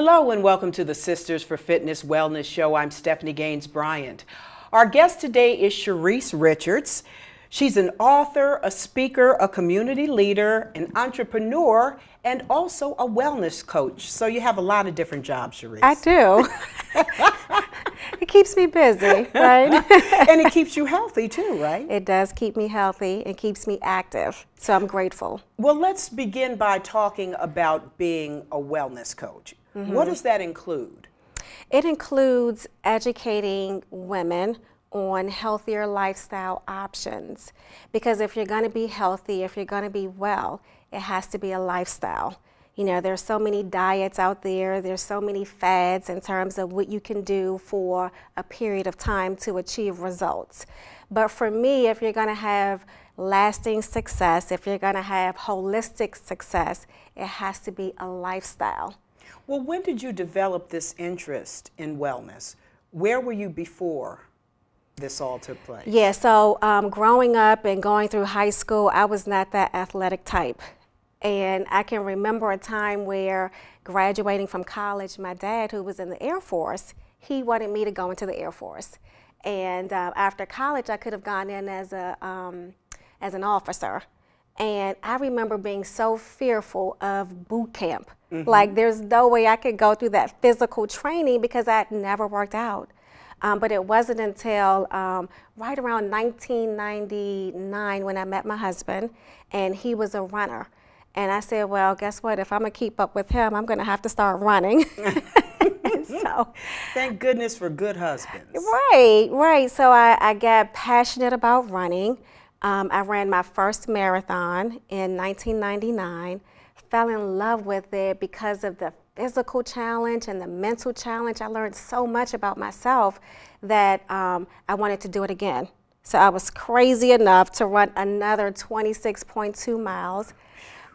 Hello and welcome to the Sisters for Fitness Wellness Show. I'm Stephanie Gaines-Bryant. Our guest today is Chereace Richards. She's an author, a speaker, a community leader, an entrepreneur, and also a wellness coach. So you have a lot of different jobs, Chereace. I do. It keeps me busy, right? And it keeps you healthy too, right? It does keep me healthy and keeps me active. So I'm grateful. Well, let's begin by talking about being a wellness coach. What does that include? It includes educating women on healthier lifestyle options. Because if you're going to be healthy, if you're going to be well, it has to be a lifestyle. You know, there's so many diets out there, there's so many fads in terms of what you can do for a period of time to achieve results. But for me, if you're going to have lasting success, if you're going to have holistic success, it has to be a lifestyle. Well, when did you develop this interest in wellness? Where were you before this all took place? Yeah, so growing up and going through high school, I was not that athletic type. And I can remember a time where graduating from college, my dad, who was in the Air Force, he wanted me to go into the Air Force. And after college, I could have gone in as an officer. And I remember being so fearful of boot camp. Like there's no way I could go through that physical training because I had never worked out. But it wasn't until right around 1999 when I met my husband, and he was a runner. And I said, well, guess what? If I'm going to keep up with him, I'm going to have to start running. So, thank goodness for good husbands. Right. So I got passionate about running. I ran my first marathon in 1999, fell in love with it because of the physical challenge and the mental challenge. I learned so much about myself that I wanted to do it again. So I was crazy enough to run another 26.2 miles.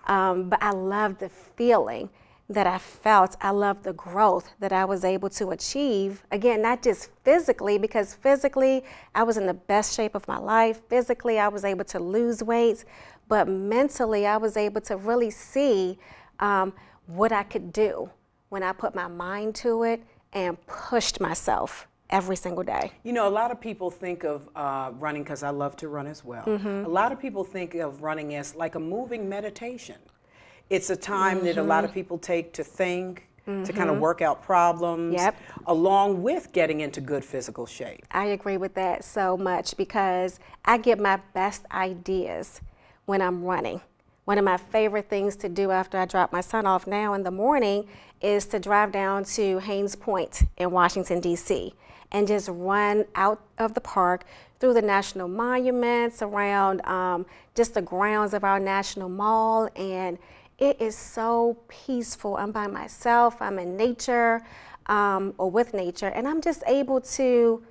But I loved the feeling that I felt. I loved the growth that I was able to achieve. Again, not just physically, because physically I was in the best shape of my life. Physically, I was able to lose weight, but mentally I was able to really see what I could do when I put my mind to it and pushed myself every single day. You know, a lot of people think of running, because I love to run as well. A lot of people think of running as like a moving meditation. It's a time that a lot of people take to think, to kind of work out problems, along with getting into good physical shape. I agree with that so much because I get my best ideas when I'm running. One of my favorite things to do after I drop my son off now in the morning is to drive down to Gaines-Bryant in Washington, D.C. and just run out of the park through the national monuments, around just the grounds of our national mall, and it is so peaceful. I'm by myself, I'm in nature, or with nature, and I'm just able to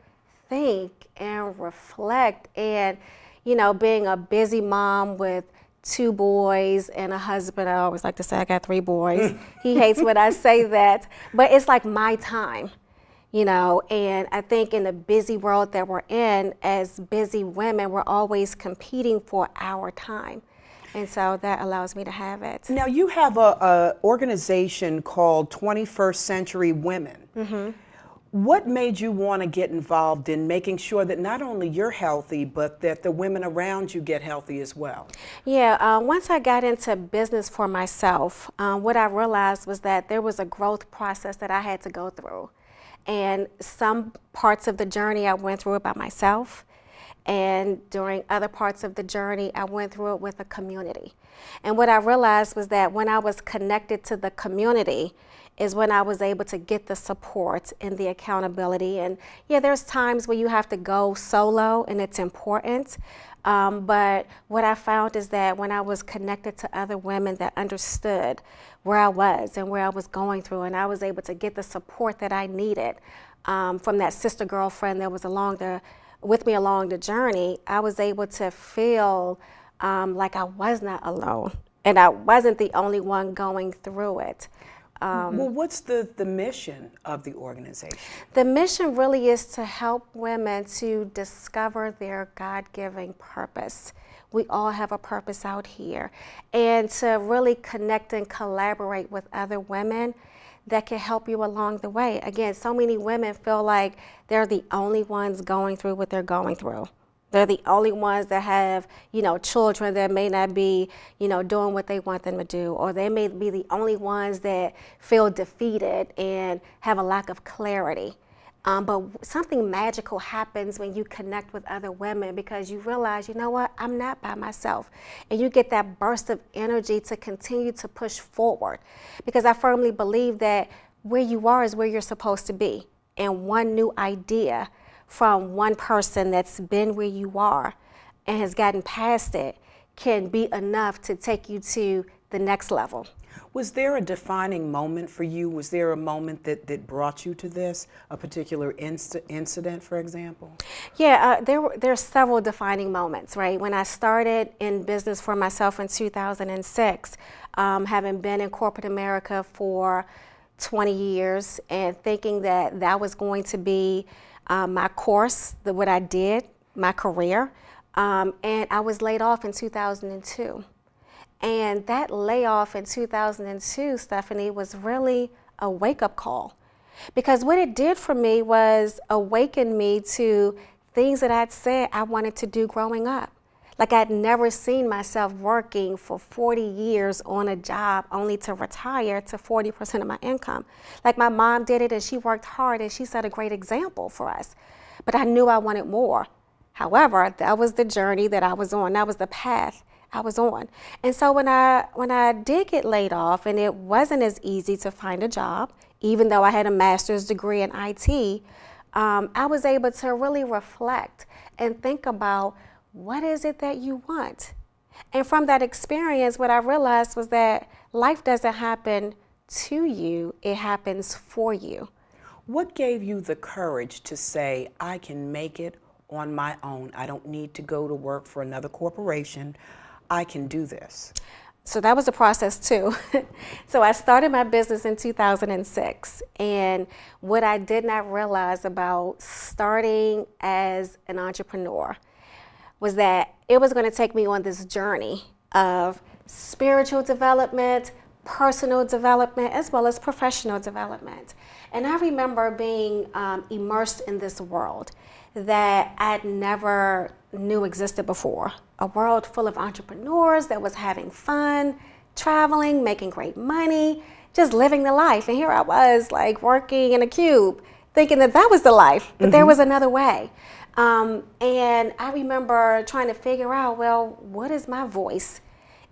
think and reflect. And, you know, being a busy mom with 2 boys and a husband, I always like to say I got 3 boys. He hates when I say that, but it's like my time. You know, and I think in the busy world that we're in, as busy women, we're always competing for our time. And so that allows me to have it. Now, you have a organization called 21st Century Women. What made you want to get involved in making sure that not only you're healthy, but that the women around you get healthy as well? Yeah, once I got into business for myself, what I realized was that there was a growth process that I had to go through. And some parts of the journey I went through it by myself, and during other parts of the journey I went through it with a community. And what I realized was that when I was connected to the community is when I was able to get the support and the accountability. And yeah, there's times where you have to go solo and it's important. But what I found is that when I was connected to other women that understood where I was and where I was going through, and I was able to get the support that I needed from that sister girlfriend that was with me along the journey, I was able to feel like I was not alone and I wasn't the only one going through it. Well, what's the mission of the organization? The mission really is to help women to discover their God-given purpose. We all have a purpose out here. And to really connect and collaborate with other women that can help you along the way. Again, so many women feel like they're the only ones going through what they're going through. They're the only ones that have, children that may not be, doing what they want them to do, or they may be the only ones that feel defeated and have a lack of clarity. But something magical happens when you connect with other women, because you realize, you know what, I'm not by myself. And you get that burst of energy to continue to push forward. Because I firmly believe that where you are is where you're supposed to be. And one new idea from one person that's been where you are and has gotten past it can be enough to take you to the next level. Was there a defining moment for you? Was there a moment that brought you to this, a particular incident, for example? Yeah, there's several defining moments, right? When I started in business for myself in 2006, having been in corporate America for 20 years and thinking that that was going to be my course, what I did, my career, and I was laid off in 2002. And that layoff in 2002, Stephanie, was really a wake-up call. Because what it did for me was awaken me to things that I'd said I wanted to do growing up. Like, I'd never seen myself working for 40 years on a job only to retire to 40% of my income. Like, my mom did it and she worked hard and she set a great example for us. But I knew I wanted more. However, that was the journey that I was on. That was the path I was on. And so when I did get laid off, and it wasn't as easy to find a job, even though I had a master's degree in IT, I was able to really reflect and think about, what is it that you want? And from that experience, what I realized was that life doesn't happen to you, it happens for you. What gave you the courage to say, I can make it on my own? I don't need to go to work for another corporation. I can do this. So that was a process too. So I started my business in 2006, and what I did not realize about starting as an entrepreneur was that it was going to take me on this journey of spiritual development, personal development, as well as professional development. And I remember being immersed in this world that I'd never knew existed before. A world full of entrepreneurs that was having fun, traveling, making great money, just living the life. And here I was, like, working in a cube, thinking that that was the life, but there was another way. And I remember trying to figure out, well, what is my voice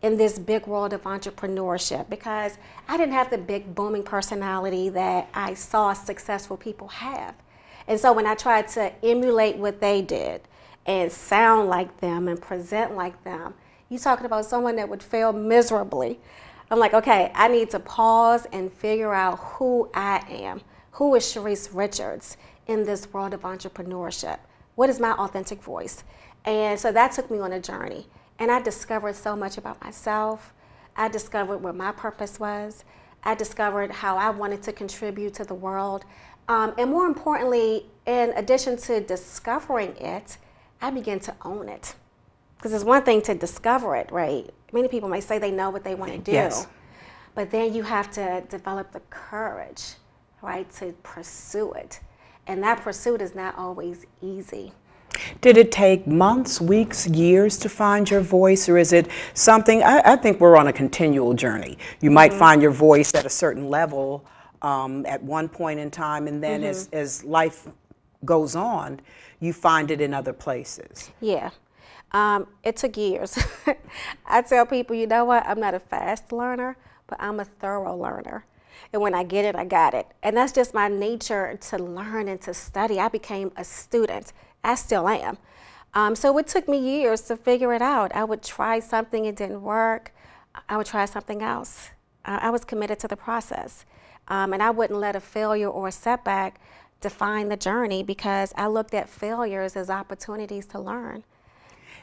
in this big world of entrepreneurship? Because I didn't have the big booming personality that I saw successful people have. And so when I tried to emulate what they did and sound like them and present like them, you're talking about someone that would fail miserably. I'm like, okay, I need to pause and figure out who I am. Who is Chereace Richards in this world of entrepreneurship? What is my authentic voice? And so that took me on a journey. And I discovered so much about myself. I discovered what my purpose was. I discovered how I wanted to contribute to the world. And more importantly, in addition to discovering it, I began to own it. Because it's one thing to discover it, right? Many people may say they know what they want to do. Yes. But then you have to develop the courage, right, to pursue it. And that pursuit is not always easy. Did it take months, weeks, years to find your voice, or is it something, I think we're on a continual journey. You might find your voice at a certain level at one point in time, and then as life goes on, you find it in other places. Yeah. It took years. I tell people, you know what, I'm not a fast learner, but I'm a thorough learner. And when I get it, I got it. And that's just my nature, to learn and to study. I became a student. I still am. So it took me years to figure it out. I would try something, it didn't work. I would try something else. I was committed to the process. And I wouldn't let a failure or a setback define the journey, because I looked at failures as opportunities to learn.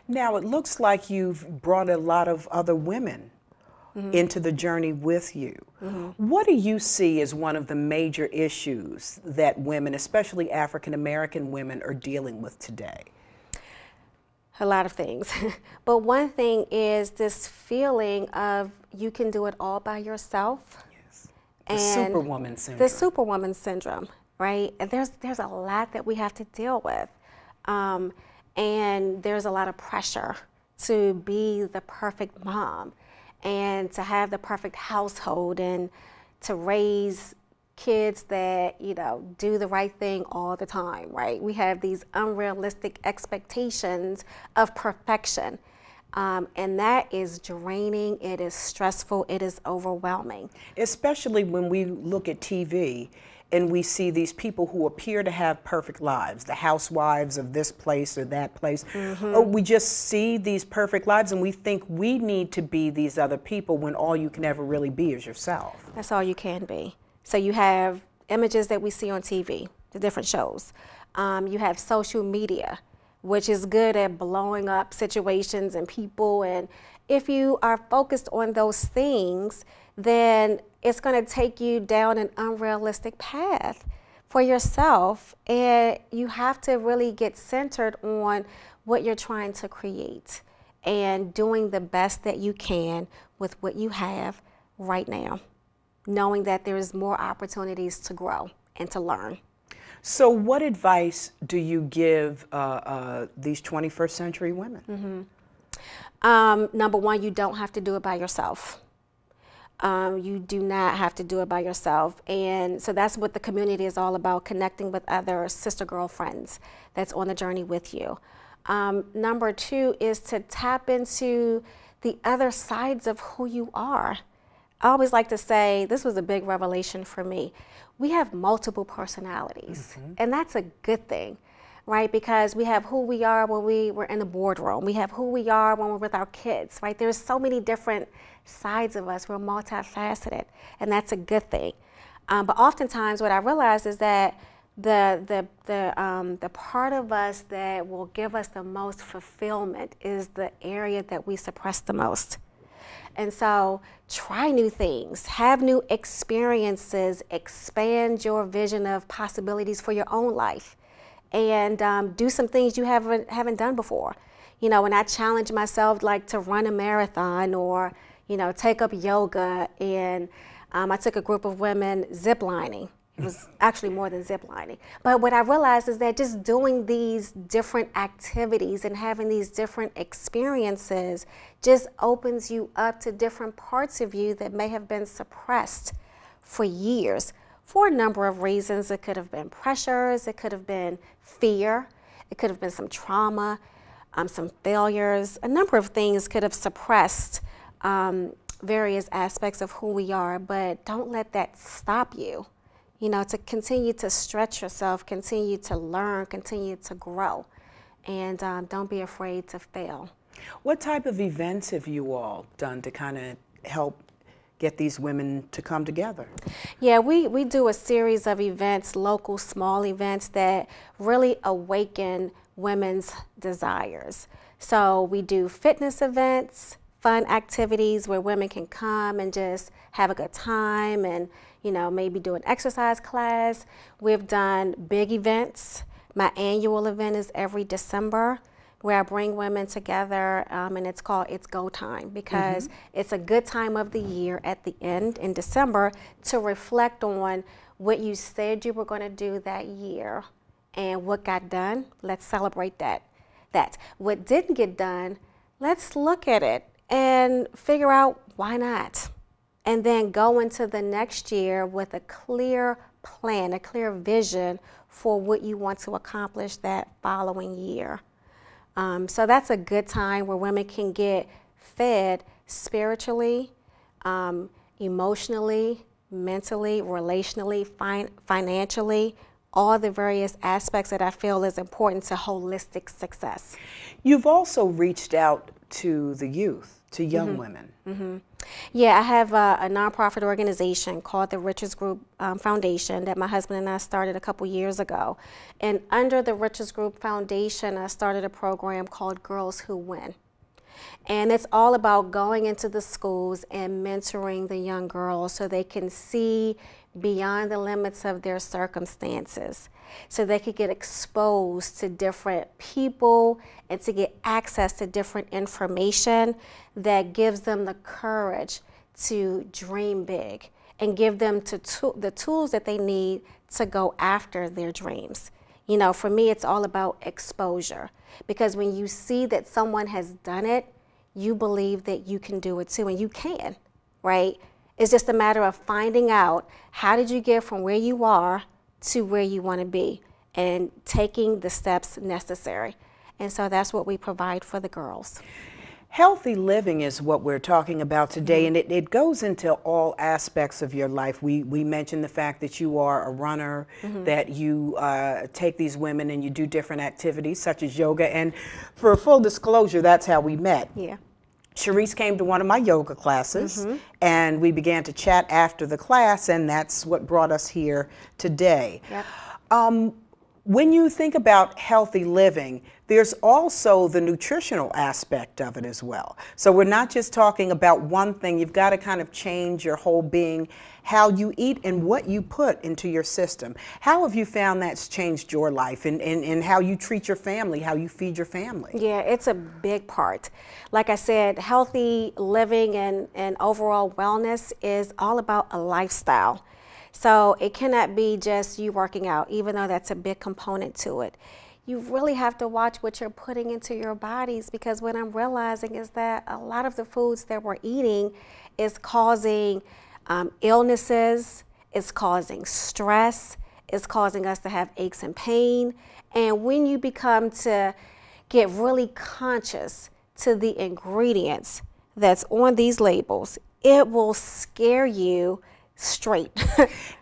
Now, it looks like you've brought a lot of other women into the journey with you. What do you see as one of the major issues that women, especially African American women, are dealing with today? A lot of things. But one thing is this feeling of you can do it all by yourself. Yes. The Superwoman syndrome. The Superwoman syndrome, right? And there's a lot that we have to deal with. And there's a lot of pressure to be the perfect mom and to have the perfect household and to raise kids that, you know, do the right thing all the time, right? We have these unrealistic expectations of perfection. And that is draining, it is stressful, it is overwhelming. Especially when we look at TV and we see these people who appear to have perfect lives, the housewives of this place or that place. We just see these perfect lives and we think we need to be these other people when all you can ever really be is yourself. That's all you can be. So you have images that we see on TV, the different shows. You have social media, which is good at blowing up situations and people. And if you are focused on those things, then it's going to take you down an unrealistic path for yourself. And you have to really get centered on what you're trying to create and doing the best that you can with what you have right now, knowing that there's more opportunities to grow and to learn. So what advice do you give these 21st century women? Number one, you don't have to do it by yourself. You do not have to do it by yourself. And so that's what the community is all about, connecting with other sister girlfriends that's on the journey with you. Number two is to tap into the other sides of who you are. I always like to say, this was a big revelation for me. We have multiple personalities, and that's a good thing, right? Because we have who we are when we're in the boardroom. We have who we are when we're with our kids, right? There's so many different sides of us. We're multifaceted, and that's a good thing. But oftentimes what I realize is that the part of us that will give us the most fulfillment is the area that we suppress the most. And so try new things, have new experiences, expand your vision of possibilities for your own life, and do some things you haven't done before. You know, when I challenge myself like to run a marathon or, you know, take up yoga, and I took a group of women zip lining. It was actually more than zip lining. But what I realized is that just doing these different activities and having these different experiences just opens you up to different parts of you that may have been suppressed for years for a number of reasons. It could have been pressures, it could have been fear, it could have been some trauma, some failures. A number of things could have suppressed various aspects of who we are, but don't let that stop you. You know, to continue to stretch yourself, continue to learn, continue to grow, and don't be afraid to fail. What type of events have you all done to kind of help get these women to come together? Yeah, we do a series of events, local small events that really awaken women's desires. So we do fitness events, fun activities where women can come and just have a good time and, you know, maybe do an exercise class. We've done big events. My annual event is every December, where I bring women together, and it's called It's Go Time, because it's a good time of the year at the end in December to reflect on what you said you were going to do that year and what got done. Let's celebrate that. What didn't get done, let's look at it and figure out why not. And then go into the next year with a clear plan, a clear vision for what you want to accomplish that following year. So that's a good time where women can get fed spiritually, emotionally, mentally, relationally, financially, all the various aspects that I feel is important to holistic success. You've also reached out to the youth, to young women. Yeah, I have a nonprofit organization called the Richards Group Foundation that my husband and I started a couple years ago. And under the Richards Group Foundation, I started a program called Girls Who Win. And it's all about going into the schools and mentoring the young girls so they can see beyond the limits of their circumstances, so they could get exposed to different people and to get access to different information that gives them the courage to dream big and give them the tools that they need to go after their dreams. You know, for me, it's all about exposure, because when you see that someone has done it, you believe that you can do it too, and you can, right? It's just a matter of finding out, how did you get from where you are to where you want to be, and taking the steps necessary. And so that's what we provide for the girls. Healthy living is what we're talking about today, and it goes into all aspects of your life. We mentioned the fact that you are a runner, that you take these women and you do different activities such as yoga. And for full disclosure, that's how we met. Yeah. Chereace came to one of my yoga classes, and we began to chat after the class, and that's what brought us here today. Yep. When you think about healthy living, there's also the nutritional aspect of it as well. So we're not just talking about one thing. You've got to kind of change your whole being, how you eat and what you put into your system. How have you found that's changed your life, and how you treat your family, how you feed your family? Yeah, it's a big part. Like I said, healthy living and overall wellness is all about a lifestyle. So it cannot be just you working out, even though that's a big component to it. You really have to watch what you're putting into your bodies, because what I'm realizing is that a lot of the foods that we're eating is causing illnesses, it's causing stress, it's causing us to have aches and pain. And when you become to get really conscious to the ingredients that's on these labels, it will scare you straight.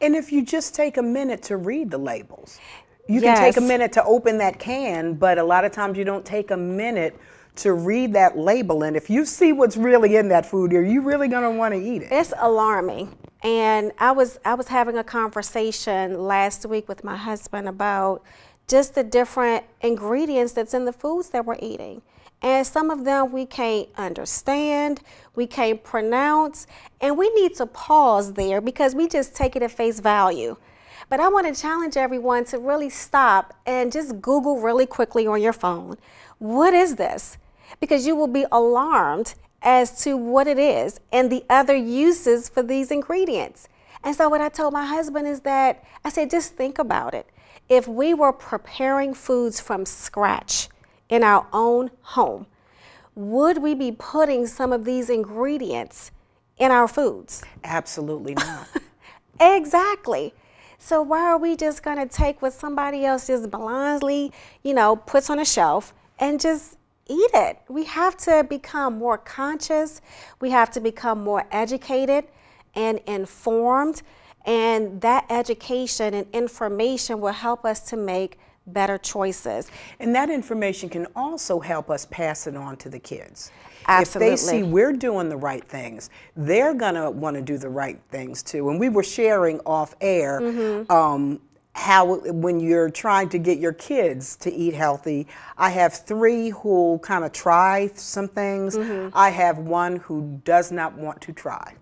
And if you just take a minute to read the labels, you can take a minute to open that can, but a lot of times you don't take a minute to read that label. And if you see what's really in that food, are you really going to want to eat it? It's alarming. And I was having a conversation last week with my husband about just the different ingredients that's in the foods that we're eating. And some of them we can't understand, we can't pronounce, and we need to pause there because we just take it at face value. But I want to challenge everyone to really stop and just Google really quickly on your phone, what is this? Because you will be alarmed as to what it is and the other uses for these ingredients. And so what I told my husband is that, I said, just think about it. If we were preparing foods from scratch in our own home, would we be putting some of these ingredients in our foods? Absolutely not. Exactly. So why are we just going to take what somebody else just blindly, puts on a shelf and just eat it? We have to become more conscious. We have to become more educated and informed. And that education and information will help us to make better choices. And that information can also help us pass it on to the kids. Absolutely. If they see we're doing the right things, they're gonna want to do the right things too. And we were sharing off air how when you're trying to get your kids to eat healthy, I have 3 who kind of try some things. I have 1 who does not want to try.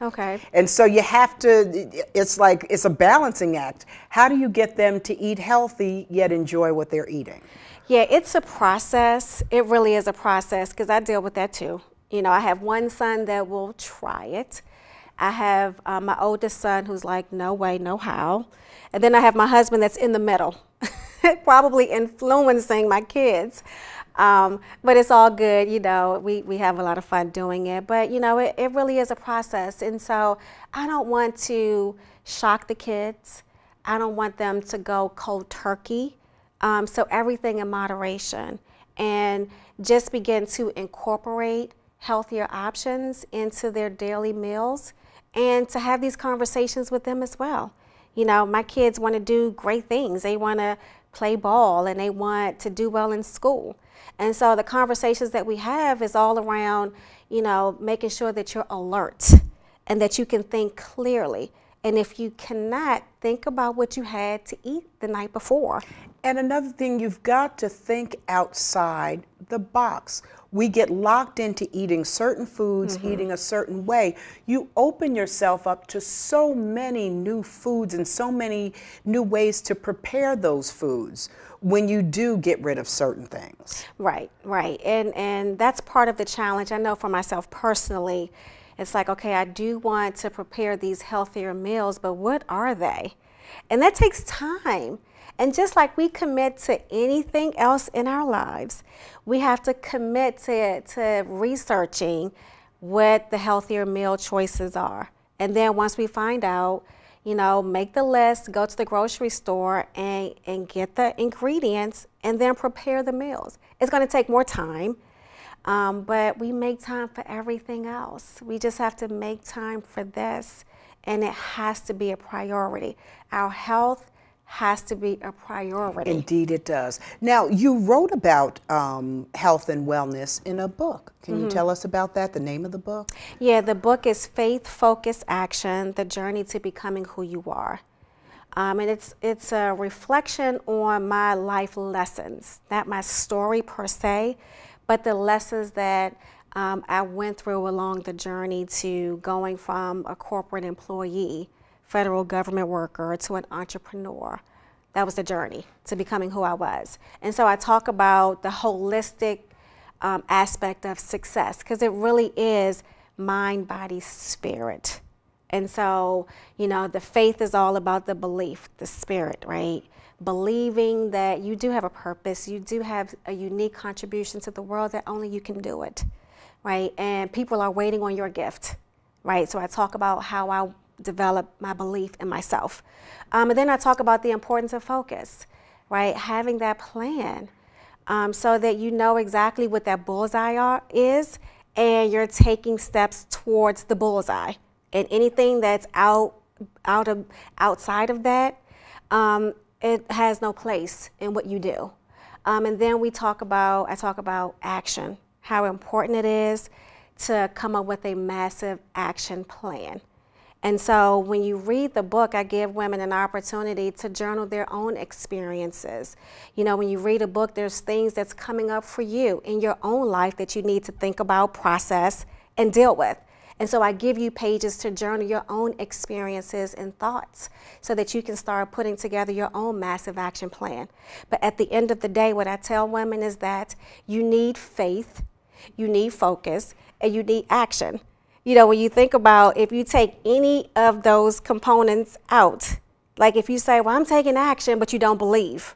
Okay. And so you have to, it's a balancing act. How do you get them to eat healthy yet enjoy what they're eating? Yeah, it's a process. It really is a process because I deal with that too. I have one son that will try it. I have my oldest son who's like, no way, no how. And then I have my husband that's in the middle, probably influencing my kids. But it's all good, we have a lot of fun doing it. But, it really is a process. And so I don't want to shock the kids. I don't want them to go cold turkey. So everything in moderation, and just begin to incorporate healthier options into their daily meals and to have these conversations with them as well. My kids want to do great things. They want to play ball and they want to do well in school. And so the conversations that we have is all around, making sure that you're alert and that you can think clearly. And if you cannot, think about what you had to eat the night before. And another thing, you've got to think outside the box. We get locked into eating certain foods, eating a certain way. You open yourself up to so many new foods and so many new ways to prepare those foods when you do get rid of certain things. Right. And that's part of the challenge. I know for myself personally, It's like, okay, I do want to prepare these healthier meals, but what are they? And that takes time. And just like we commit to anything else in our lives, we have to commit to researching what the healthier meal choices are. And then once we find out, make the list, go to the grocery store and get the ingredients and then prepare the meals. It's going to take more time, but we make time for everything else. We just have to make time for this, and it has to be a priority. Our health has to be a priority. Indeed it does. Now, you wrote about health and wellness in a book. Can you tell us about that, the name of the book? Yeah, the book is Faith Focused Action, The Journey to Becoming Who You Are. And it's a reflection on my life lessons, not my story per se, but the lessons that I went through along the journey to going from a corporate employee, federal government worker, to an entrepreneur. That was the journey to becoming who I was. And so I talk about the holistic aspect of success, because it really is mind, body, spirit. And so, the faith is all about the belief, the spirit, right? Believing that you do have a purpose, you do have a unique contribution to the world, that only you can do it, right? And people are waiting on your gift, right? So I talk about how I develop my belief in myself. And then I talk about the importance of focus, right? Having that plan so that you know exactly what that bullseye is, and you're taking steps towards the bullseye. And anything that's outside of that, it has no place in what you do. And then I talk about action, how important it is to come up with a massive action plan. And so when you read the book, I give women an opportunity to journal their own experiences. When you read a book, there's things that's coming up for you in your own life that you need to think about, process, and deal with. And so I give you pages to journal your own experiences and thoughts so that you can start putting together your own massive action plan. But at the end of the day, what I tell women is that you need faith, you need focus, and you need action. When you think about, if you take any of those components out, like if you say, well, I'm taking action, but you don't believe,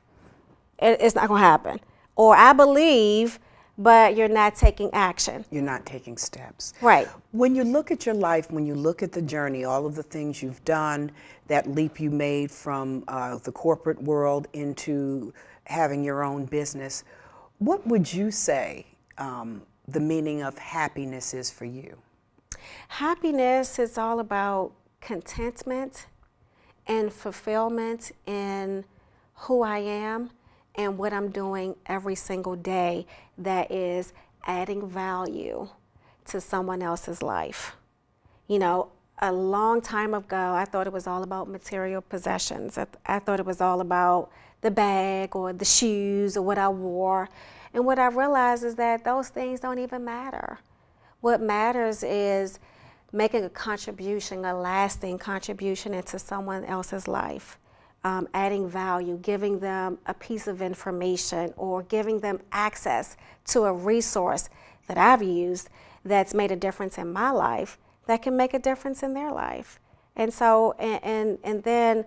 it's not going to happen. Or I believe, but you're not taking action. You're not taking steps. Right. When you look at your life, when you look at the journey, all of the things you've done, that leap you made from the corporate world into having your own business, what would you say the meaning of happiness is for you? Happiness is all about contentment and fulfillment in who I am and what I'm doing every single day that is adding value to someone else's life. A long time ago, I thought it was all about material possessions. I thought it was all about the bag or the shoes or what I wore. And what I realized is that those things don't even matter. What matters is making a contribution, a lasting contribution into someone else's life, adding value, giving them a piece of information, or giving them access to a resource that I've used that's made a difference in my life that can make a difference in their life. And so, and then,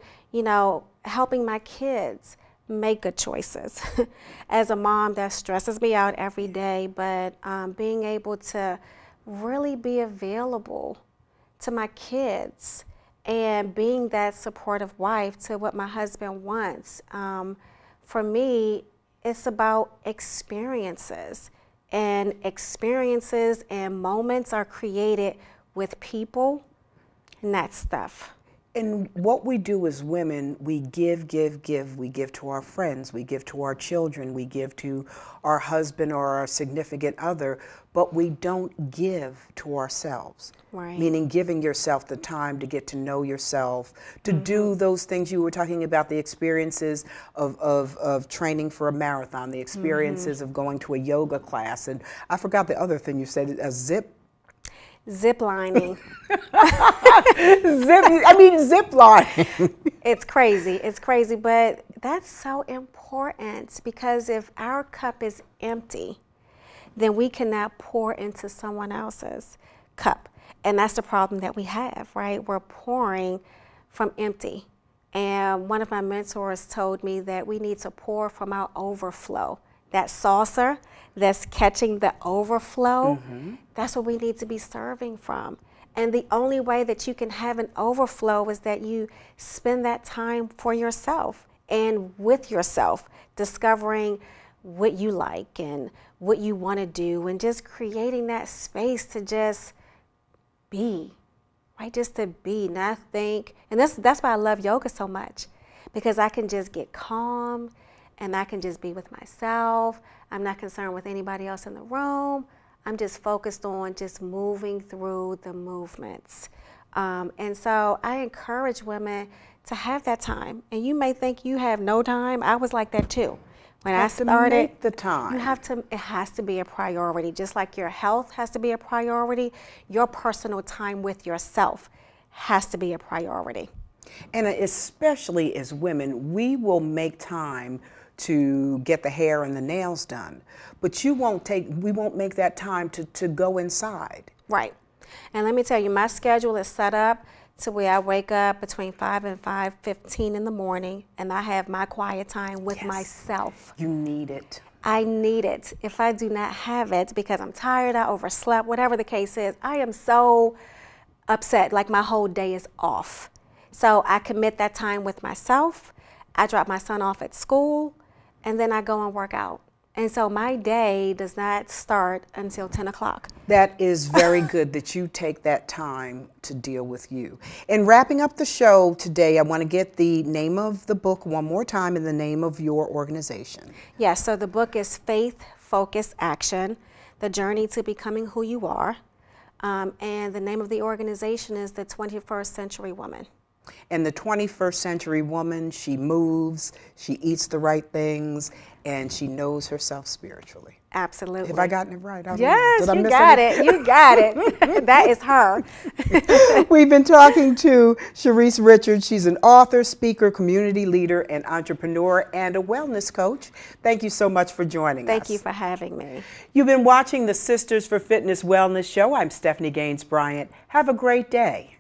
helping my kids make good choices. As a mom, that stresses me out every day, but being able to really be available to my kids and being that supportive wife to what my husband wants. For me, it's about experiences, and experiences and moments are created with people, not stuff. And what we do as women, we give. We give to our friends, we give to our children, we give to our husband or our significant other, but we don't give to ourselves. Right. Meaning giving yourself the time to get to know yourself, to do those things you were talking about, the experiences of training for a marathon, the experiences of going to a yoga class, and I forgot the other thing you said, a zip lining. Zip line. It's crazy, but that's so important, because if our cup is empty, then we cannot pour into someone else's. cup. And that's the problem that we have, right? We're pouring from empty. And one of my mentors told me that we need to pour from our overflow. That saucer that's catching the overflow, that's what we need to be serving from. And the only way that you can have an overflow is that you spend that time for yourself and with yourself, discovering what you like and what you want to do, and just creating that space to just be, right? Just to be, not think. And that's why I love yoga so much, because I can just get calm and I can just be with myself. I'm not concerned with anybody else in the room. I'm just focused on just moving through the movements. And so I encourage women to have that time. And you may think you have no time. I was like that too. When I started, to make the time. It has to be a priority. Just like your health has to be a priority, your personal time with yourself has to be a priority. And especially as women, we will make time to get the hair and the nails done, but we won't make that time to go inside. Right. And let me tell you, my schedule is set up to where I wake up between 5 and 5:15 in the morning, and I have my quiet time with myself. You need it. I need it. If I do not have it because I'm tired, I overslept, whatever the case is, I am so upset, like my whole day is off. So I commit that time with myself. I drop my son off at school, and then I go and work out. And so my day does not start until 10 o'clock. That is very good that you take that time to deal with you. In wrapping up the show today, I want to get the name of the book one more time and the name of your organization. Yes, so the book is Faith, Focus, Action, The Journey to Becoming Who You Are. And the name of the organization is the 21st Century Woman. And the 21st century woman, she moves, she eats the right things, and she knows herself spiritually. Absolutely. Have I gotten it right? Yes, you got it. You got it. That is her. We've been talking to Chereace Richards. She's an author, speaker, community leader, and entrepreneur, and a wellness coach. Thank you so much for joining us. Thank you for having me. You've been watching the Sisters for Fitness Wellness Show. I'm Stephanie Gaines-Bryant. Have a great day.